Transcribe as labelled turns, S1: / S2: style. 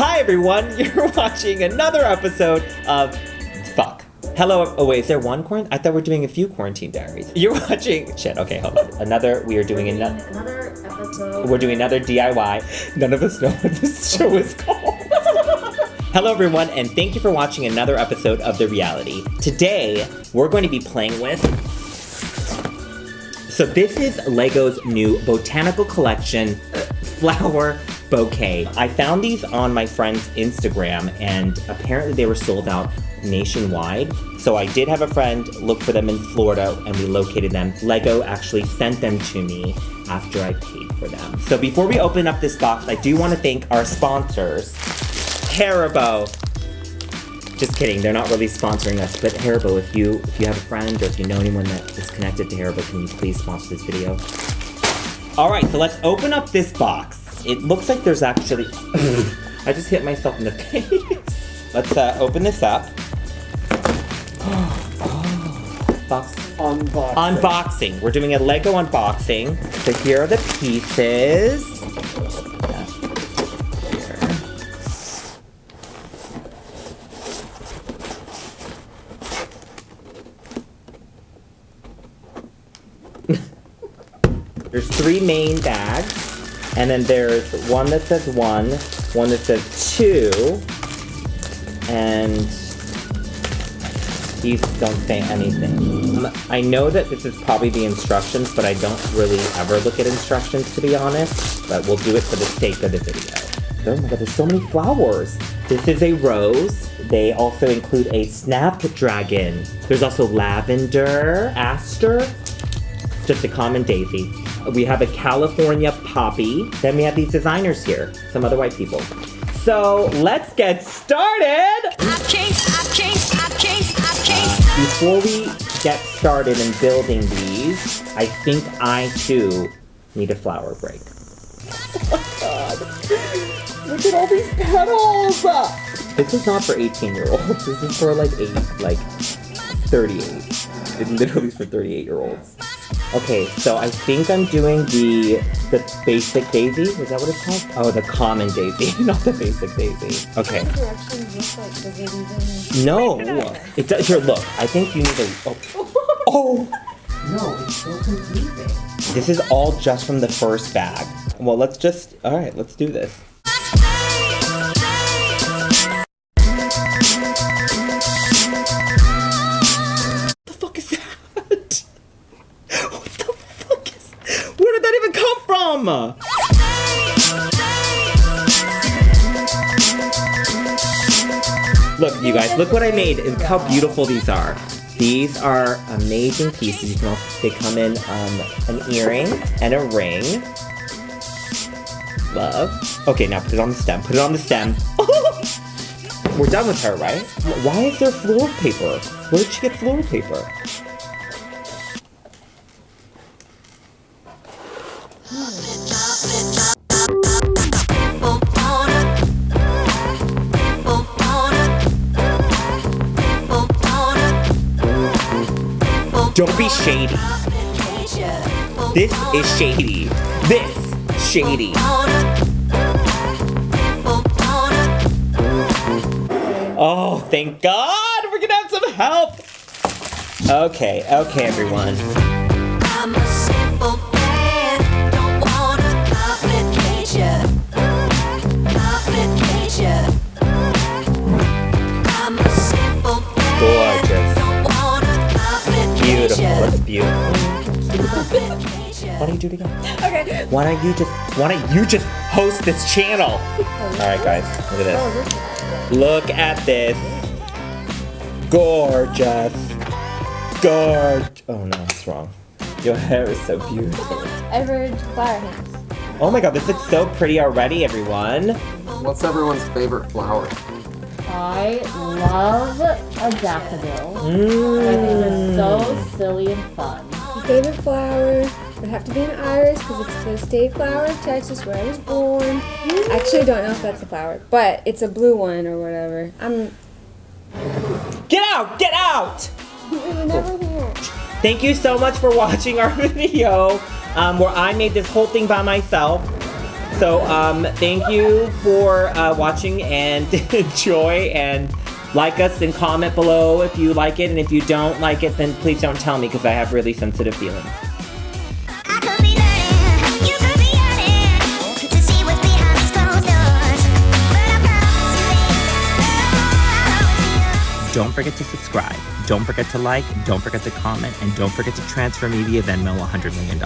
S1: Hi everyone, you're watching another episode of Fuck. Hello, oh wait, is there one quarantine? I thought we were doing a few quarantine diaries. You're watching, shit, okay, hold on. We are doing another episode. We're doing another DIY. None of us know what this show is called. Hello everyone, and thank you for watching another episode of The Rheeality. Today, we're going to be playing with... So this is LEGO's new botanical collection, flower bouquet. I found these on my friend's Instagram, and apparently they were sold out nationwide. So I did have a friend look for them in Florida, and we located them. LEGO actually sent them to me after I paid for them. So before we open up this box, I do want to thank our sponsors, Haribo. Just kidding, they're not really sponsoring us, but Haribo, if you have a friend or if you know anyone that is connected to Haribo, can you please sponsor this video? All right, so let's open up this box. It looks like there's actually, I just hit myself in the face. Let's open this up. Box. Unboxing. We're doing a LEGO unboxing. So here are the pieces. There's 3 main bags, and then there's one that says 1, one that says 2, and these don't say anything. I know that this is probably the instructions, but I don't really ever look at instructions, to be honest, but we'll do it for the sake of the video. Oh my god, there's so many flowers. This is a rose. They also include a snapdragon. There's also lavender, aster, just a common daisy. We have a California poppy. Then we have these designers here, some other white people. So let's get started. Before we get started in building these, I think I too need a flower break. Oh my god. Look at all these petals. This is not for 18-year-olds. This is for like 38. It literally is for 38-year-olds. Okay, so I think I'm doing the basic daisy. Is that what it's called? Oh, the common daisy, not the basic daisy. Okay. No, it does. Here, look. I think you need a. Oh. No, it's so confusing. This is all just from the first bag. Well, let's just. All right, let's do this. Look, you guys, look what I made and how beautiful these are. These are amazing pieces. You can also, they come in an earring and a ring. Love. Okay, now put it on the stem. Put it on the stem. We're done with her, right? Why is there floral paper? Where did she get floral paper? Don't be shady. This is shady. This shady. Oh, thank God! We're gonna have some help! Okay, everyone. I'm a simple man, don't want a complication. I'm a simple man. Gorgeous. Beautiful. That's beautiful. Why don't you do it again? Okay. Why don't you just host this channel? Alright guys, look at this. Look at this. Gorgeous. Oh no, it's wrong. Your hair is so beautiful. Everyone's flower hands. Oh my god, this looks so pretty already, everyone.
S2: What's everyone's favorite flower?
S3: I love a daffodil. I think it's so silly and fun.
S4: My favorite flower would have to be an iris because it's the state flower of Texas where I was born. I actually don't know if that's a flower, but it's a blue one or whatever.
S1: Get out! Get out!
S4: We were never here.
S1: Thank you so much for watching our video where I made this whole thing by myself. So thank you for watching and enjoy, and like us and comment below if you like it, and if you don't like it, then please don't tell me because I have really sensitive feelings.
S5: I could be learning, you could be yearning to see what's behind these closed doors. But I promise you that I'll always be yours.
S1: Don't forget to subscribe. Don't forget to like. Don't forget to comment. And don't forget to transfer me via Venmo $100 million.